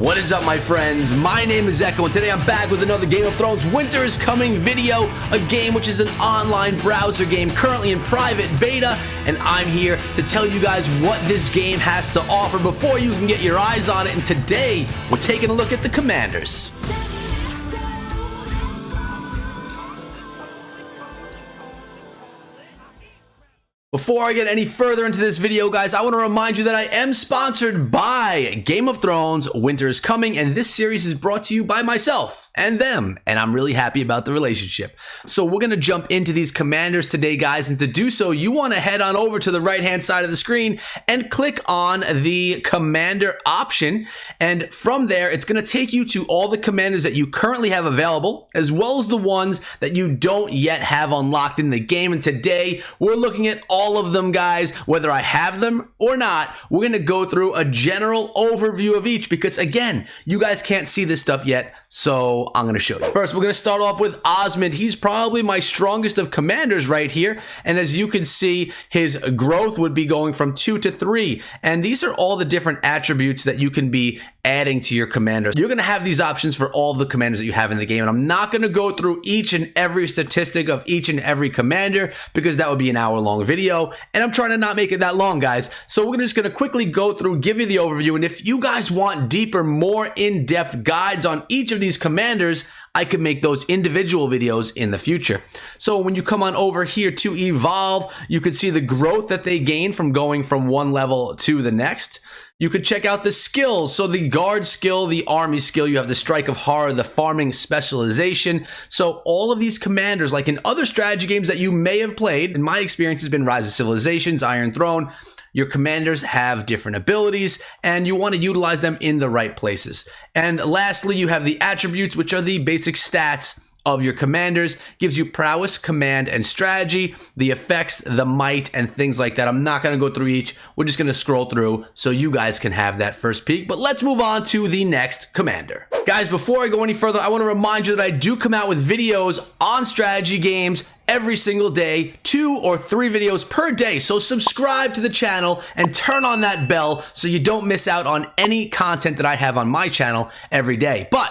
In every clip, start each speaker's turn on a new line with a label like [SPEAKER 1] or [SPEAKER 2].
[SPEAKER 1] What is up, my friends? My name is Echo, and today I'm back with another Game of Thrones Winter is Coming video, a game which is an online browser game currently in private beta, and I'm here to tell you guys what this game has to offer before you can get your eyes on it. And today, we're taking a look at the commanders. Before I get any further into this video, guys, I want to remind you that I am sponsored by Game of Thrones Winter is Coming, and this series is brought to you by myself and them, and I'm really happy about the relationship. So we're going to jump into these commanders today, guys, and to do so, you want to head on over to the right-hand side of the screen and click on the commander option, and from there, it's going to take you to all the commanders that you currently have available, as well as the ones that you don't yet have unlocked in the game, and today, we're looking at all of them, guys, whether I have them or not. We're going to go through a general overview of each because, again, you guys can't see this stuff yet, so I'm going to show you. First, we're going to start off with Osman. He's probably my strongest of commanders right here, and as you can see, his growth would be going from 2 to 3, and these are all the different attributes that you can be adding to your commanders. You're going to have these options for all of the commanders that you have in the game, and I'm not going to go through each and every statistic of each and every commander because that would be an hour-long video, and I'm trying to not make it that long, guys. So we're just going to quickly go through, give you the overview, and if you guys want deeper, more in-depth guides on each of these commanders, I could make those individual videos in the future. So when you come on over here to evolve, you could see the growth that they gain from going from one level to the next. You could check out the skills. So the guard skill, the army skill, you have the strike of horror, the farming specialization. So all of these commanders, like in other strategy games that you may have played, in my experience has been Rise of Civilizations, Iron Throne, your commanders have different abilities and you want to utilize them in the right places. And lastly, you have the attributes, which are the basic stats of your commanders. Gives you prowess, command, and strategy, the effects, the might, and things like that. I'm not going to go through each. We're just going to scroll through so you guys can have that first peek. But let's move on to the next commander. Guys, before I go any further, I want to remind you that I do come out with videos on strategy games every single day, 2 or 3 videos per day. So subscribe to the channel and turn on that bell so you don't miss out on any content that I have on my channel every day. But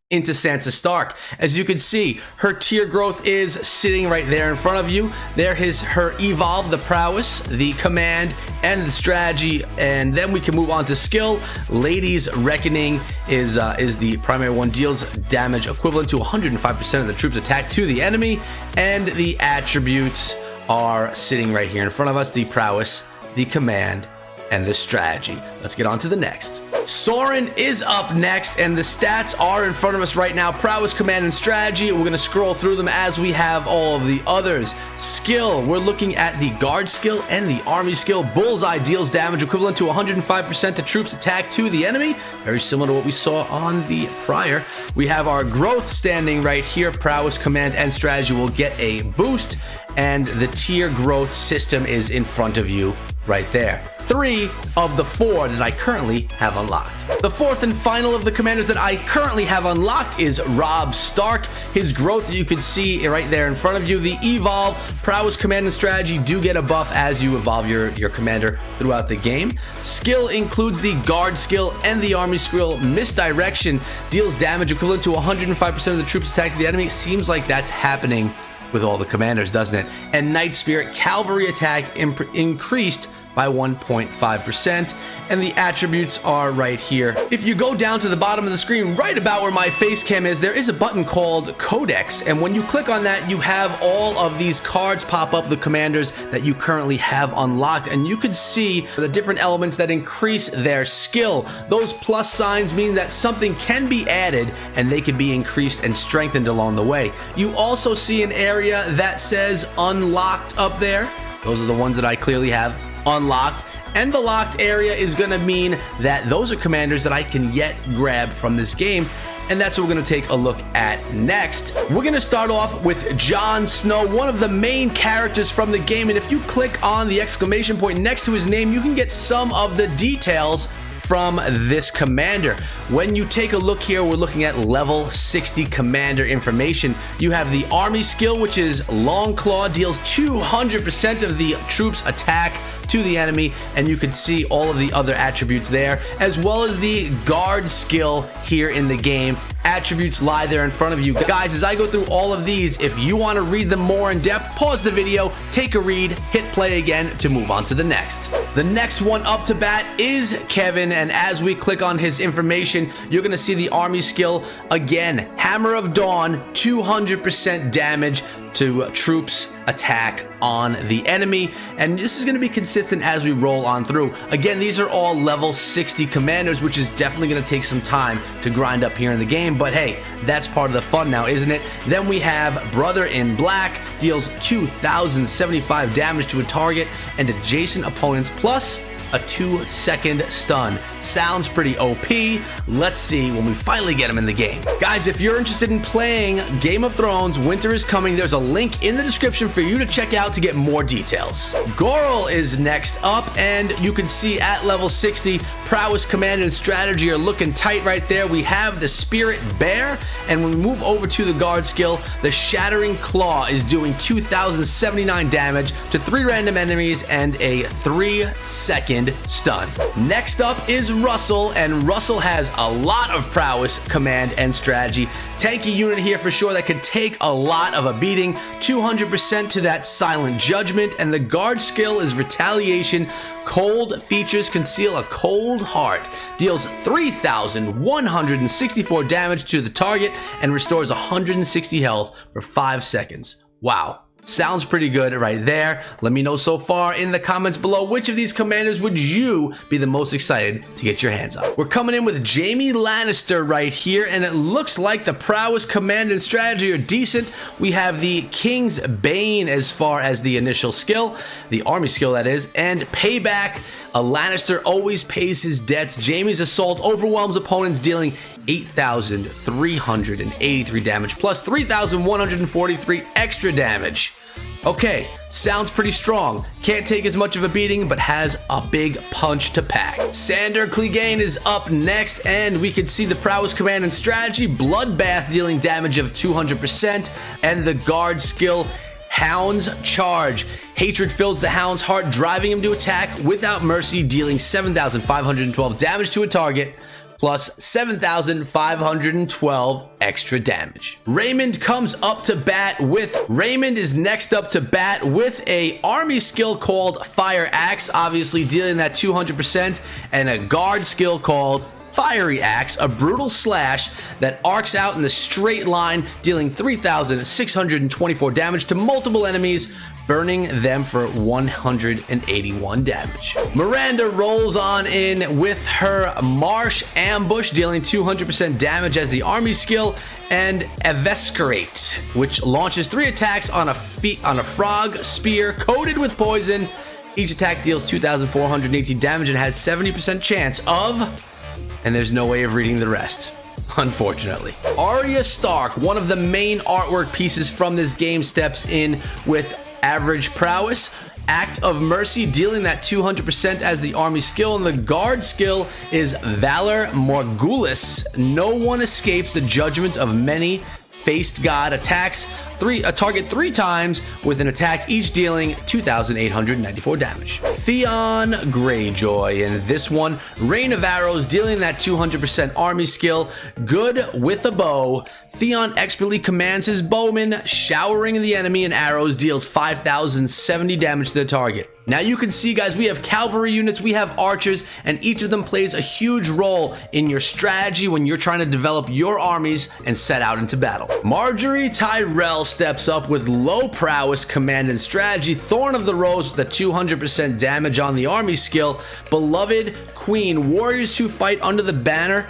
[SPEAKER 1] into Sansa Stark. As you can see, her tier growth is sitting right there in front of you. There is her evolve, the prowess, the command, and the strategy, and then we can move on to skill. Lady's Reckoning is the primary one, deals damage equivalent to 105% of the troops attacked to the enemy, and the attributes are sitting right here in front of us, the prowess, the command, and the strategy. Let's get on to the next. Sauron is up next, and the stats are in front of us right now. Prowess, command, and strategy. We're going to scroll through them as we have all of the others. Skill, we're looking at the guard skill and the army skill. Bullseye deals damage equivalent to 105% to troops attacked to the enemy. Very similar to what we saw on the prior. We have our growth standing right here. Prowess, command, and strategy will get a boost, and the tier growth system is in front of you right there. 3 of the 4 that I currently have unlocked. The fourth and final of the commanders that I currently have unlocked is Robb Stark. His growth, you can see right there in front of you. The evolve, prowess, command, and strategy do get a buff as you evolve your commander throughout the game. Skill includes the guard skill and the army skill. Misdirection deals damage equivalent to 105% of the troops attacked to the enemy. Seems like that's happening with all the commanders, doesn't it? And Night Spirit cavalry attack increased by 1.5%, and the attributes are right here. If you go down to the bottom of the screen, right about where my face cam is, there is a button called Codex, and when you click on that, you have all of these cards pop up, the commanders that you currently have unlocked, and you can see the different elements that increase their skill. Those plus signs mean that something can be added, and they can be increased and strengthened along the way. You also see an area that says unlocked up there. Those are the ones that I clearly have unlocked, and the locked area is going to mean that those are commanders that I can yet grab from this game, and that's what we're going to take a look at next. We're going to start off with Jon Snow, one of the main characters from the game, and if you click on the exclamation point next to his name, you can get some of the details from this commander. When you take a look here, we're looking at level 60 commander information. You have the army skill, which is Long Claw, deals 200% of the troops attack to the enemy, and you can see all of the other attributes there, as well as the guard skill here in the game. Attributes lie there in front of you. Guys, as I go through all of these, if you want to read them more in depth, pause the video, take a read, hit play again to move on to the next. The next one up to bat is Kevin, and as we click on his information, you're going to see the army skill again. Hammer of Dawn, 200% damage to troops attack on the enemy, and this is going to be consistent as we roll on through. Again, these are all level 60 commanders, which is definitely going to take some time to grind up here in the game, but hey, that's part of the fun now, isn't it? Then we have Brother in Black, deals 2,075 damage to a target and adjacent opponents, plus a 2-second stun. Sounds pretty OP. Let's see when we finally get him in the game. Guys, if you're interested in playing Game of Thrones Winter is Coming, there's a link in the description for you to check out to get more details. Gorel is next up, and you can see at level 60, prowess, command, and strategy are looking tight right there. We have the Spirit Bear, and when we move over to the guard skill, the Shattering Claw is doing 2,079 damage to 3 random enemies and a 3-second stun. Next up is Russell, and Russell has a lot of prowess, command, and strategy. Tanky unit here for sure that could take a lot of a beating. 200% to that Silent Judgment, and the guard skill is Retaliation. Cold features conceal a cold heart. Deals 3,164 damage to the target and restores 160 health for 5 seconds. Wow. Sounds pretty good right there. Let me know so far in the comments below, which of these commanders would you be the most excited to get your hands on? We're coming in with Jaime Lannister right here, and it looks like the prowess, command, and strategy are decent. We have the King's Bane as far as the initial skill, the army skill that is, and Payback. A Lannister always pays his debts. Jaime's Assault overwhelms opponents, dealing 8,383 damage, plus 3,143 extra damage. Okay, sounds pretty strong. Can't take as much of a beating, but has a big punch to pack. Sandor Clegane is up next, and we can see the prowess, command, and strategy. Bloodbath, dealing damage of 200%, and the guard skill, Hound's Charge. Hatred fills the Hound's heart, driving him to attack without mercy, dealing 7,512 damage to a target, plus 7,512 extra damage. Raymond is next up to bat with a army skill called Fire Axe, obviously dealing that 200%, and a guard skill called Fiery Axe, a brutal slash that arcs out in a straight line, dealing 3,624 damage to multiple enemies, burning them for 181 damage. Miranda rolls on in with her Marsh Ambush, dealing 200% damage as the army skill, and Evescerate, which launches 3 attacks on a frog spear coated with poison. Each attack deals 2,418 damage and has 70% chance of... and there's no way of reading the rest, unfortunately. Arya Stark, one of the main artwork pieces from this game, steps in with average prowess. Act of Mercy, dealing that 200% as the army skill, and the guard skill is Valor Morgulis. No one escapes the judgment of many. Faced God attacks a target 3 times with an attack, each dealing 2,894 damage. Theon Greyjoy in this one, Rain of Arrows, dealing that 200% army skill, good with a bow. Theon expertly commands his bowmen, showering the enemy in arrows, deals 5,070 damage to the target. Now you can see, guys, we have cavalry units, we have archers, and each of them plays a huge role in your strategy when you're trying to develop your armies and set out into battle. Margaery Tyrell steps up with low prowess, command, and strategy. Thorn of the Rose with a 200% damage on the army skill. Beloved Queen, warriors who fight under the banner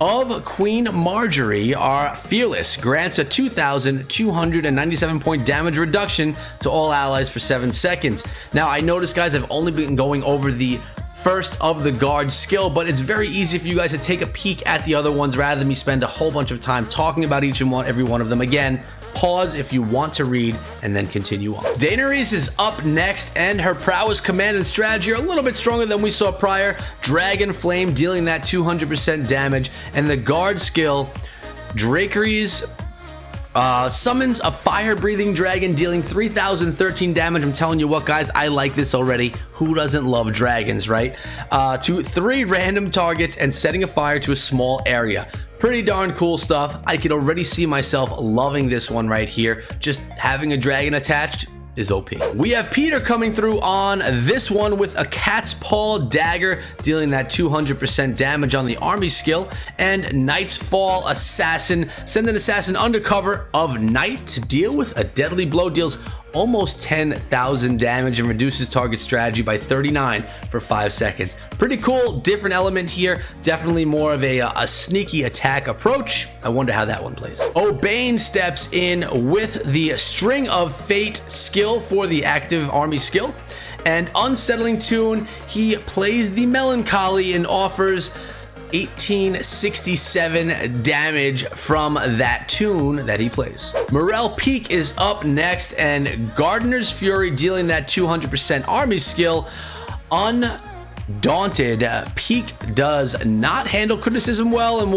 [SPEAKER 1] of Queen Margaery are fearless, grants a 2,297 point damage reduction to all allies for 7 seconds. Now I noticed, guys, I've only been going over the first of the guard skill, but it's very easy for you guys to take a peek at the other ones rather than me spend a whole bunch of time talking about each and every one of them. Again, Pause if you want to read and then continue on. Daenerys is up next, and her prowess, command, and strategy are a little bit stronger than we saw prior. Dragon Flame dealing that 200% damage, and the guard skill, Dracarys, summons a fire-breathing dragon dealing 3,013 damage. I'm telling you what, guys, I like this already. Who doesn't love dragons, right? To 3 random targets and setting a fire to a small area. Pretty darn cool stuff. I could already see myself loving this one right here. Just having a dragon attached is OP. We have Peter coming through on this one with a cat's paw dagger, dealing that 200% damage on the army skill, and Night's Fall Assassin. Send an assassin undercover of night to deal with a deadly blow, deals almost 10,000 damage and reduces target strategy by 39 for 5 seconds. Pretty cool, different element here. Definitely more of a sneaky attack approach. I wonder how that one plays. O'Bane steps in with the String of Fate skill for the active army skill. And Unsettling Tune, he plays the Melancholy and offers 1867 damage from that tune that he plays. Morel Peak is up next, and Gardener's Fury dealing that 200% army skill. Undaunted, Peak does not handle criticism well and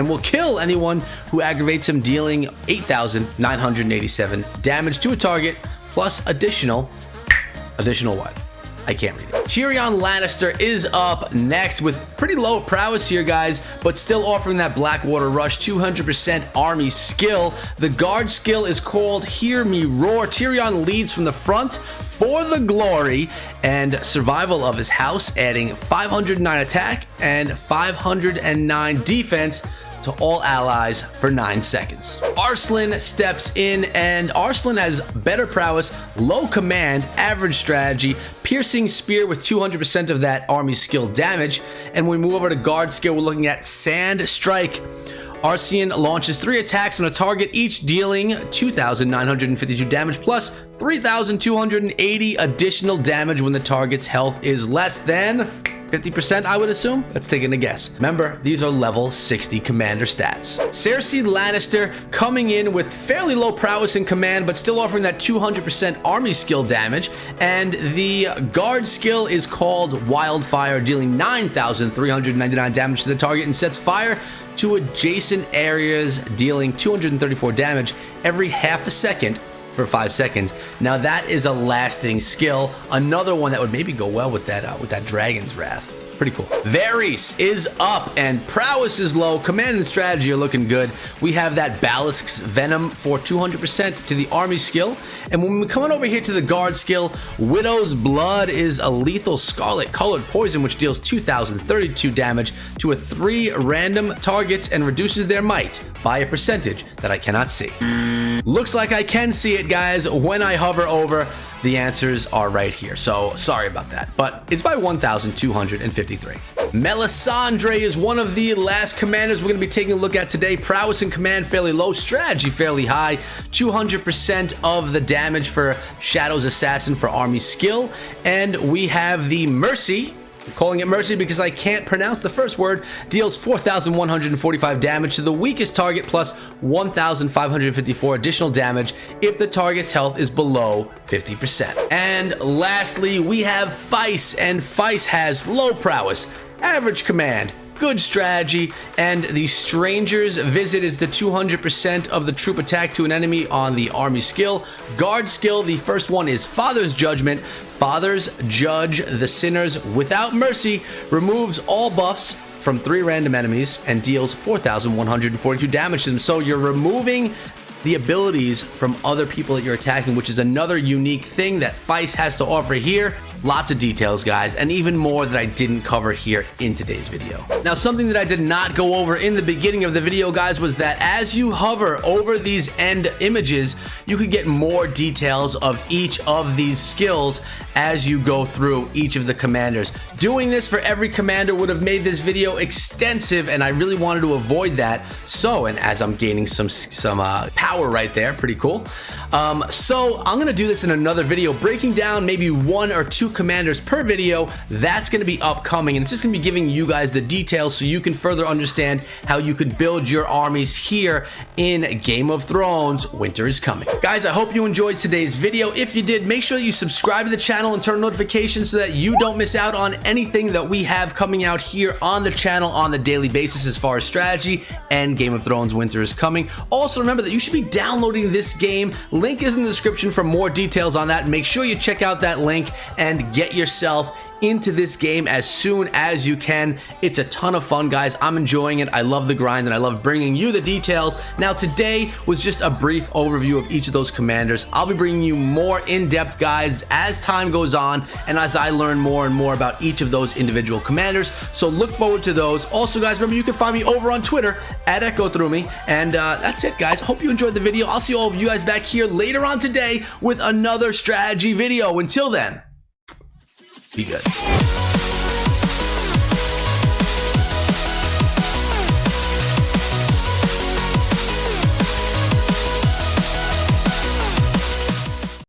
[SPEAKER 1] will kill anyone who aggravates him, dealing 8,987 damage to a target, plus additional what? I can't read it. Tyrion Lannister is up next with pretty low prowess here, guys, but still offering that Blackwater Rush 200% army skill. The guard skill is called Hear Me Roar. Tyrion leads from the front for the glory and survival of his house, adding 509 attack and 509 defense to all allies for 9 seconds. Arslan steps in, and Arslan has better prowess, low command, average strategy, piercing spear with 200% of that army skill damage. And when we move over to guard skill, we're looking at Sand Strike. Arslan launches 3 attacks on a target, each dealing 2,952 damage plus 3,280 additional damage when the target's health is less than 50%, I would assume. Let's take a guess. Remember, these are level 60 commander stats. Cersei Lannister coming in with fairly low prowess and command, but still offering that 200% army skill damage. And the guard skill is called Wildfire, dealing 9,399 damage to the target and sets fire to adjacent areas, dealing 234 damage every half a second for 5 seconds. Now that is a lasting skill. Another one that would maybe go well with that Dragon's Wrath. Pretty cool. Varys is up, and prowess is low. Command and strategy are looking good. We have that Balisk's Venom for 200% to the army skill. And when we come on over here to the guard skill, Widow's Blood is a lethal scarlet colored poison which deals 2,032 damage to 3 random targets and reduces their might by a percentage that I cannot see. Looks like I can see it, guys. When I hover over, the answers are right here. So sorry about that, but it's by 1,253. Melisandre is one of the last commanders we're going to be taking a look at today. Prowess and command fairly low, strategy fairly high, 200% of the damage for Shadow's Assassin for army skill. And we have the Mercy. I'm calling it Mercy because I can't pronounce the first word. Deals 4,145 damage to the weakest target plus 1,554 additional damage if the target's health is below 50%. And lastly, we have Feist, and Feist has low prowess, average command, good strategy, and the Stranger's Visit is the 200% of the troop attack to an enemy on the army skill. Guard skill, the first one is Father's Judgment. Fathers judge the sinners without mercy, removes all buffs from 3 random enemies, and deals 4,142 damage to them. So you're removing the abilities from other people that you're attacking, which is another unique thing that Feist has to offer here. Lots of details, guys, and even more that I didn't cover here in today's video. Now, something that I did not go over in the beginning of the video, guys, was that as you hover over these end images, you could get more details of each of these skills as you go through each of the commanders. Doing this for every commander would have made this video extensive, and I really wanted to avoid that. So, and as I'm gaining some power right there, pretty cool. So I'm gonna do this in another video, breaking down maybe 1 or 2 commanders per video. That's gonna be upcoming, and it's just gonna be giving you guys the details so you can further understand how you can build your armies here in Game of Thrones Winter is Coming. Guys, I hope you enjoyed today's video. If you did, make sure you subscribe to the channel and turn notifications so that you don't miss out on anything that we have coming out here on the channel on a daily basis as far as strategy and Game of Thrones Winter is Coming. Also, remember that you should be downloading this game. Link is in the description for more details on that. Make sure you check out that link and get yourself into this game as soon as you can. It's a ton of fun, guys. I'm enjoying it. I love the grind and I love bringing you the details. Now, today was just a brief overview of each of those commanders. I'll be bringing you more in-depth guides as time goes on and as I learn more and more about each of those individual commanders. So look forward to those. Also, guys, remember you can find me over on Twitter at EchoThroughMe. And that's it, guys. Hope you enjoyed the video. I'll see all of you guys back here later on today with another strategy video. Until then, be good.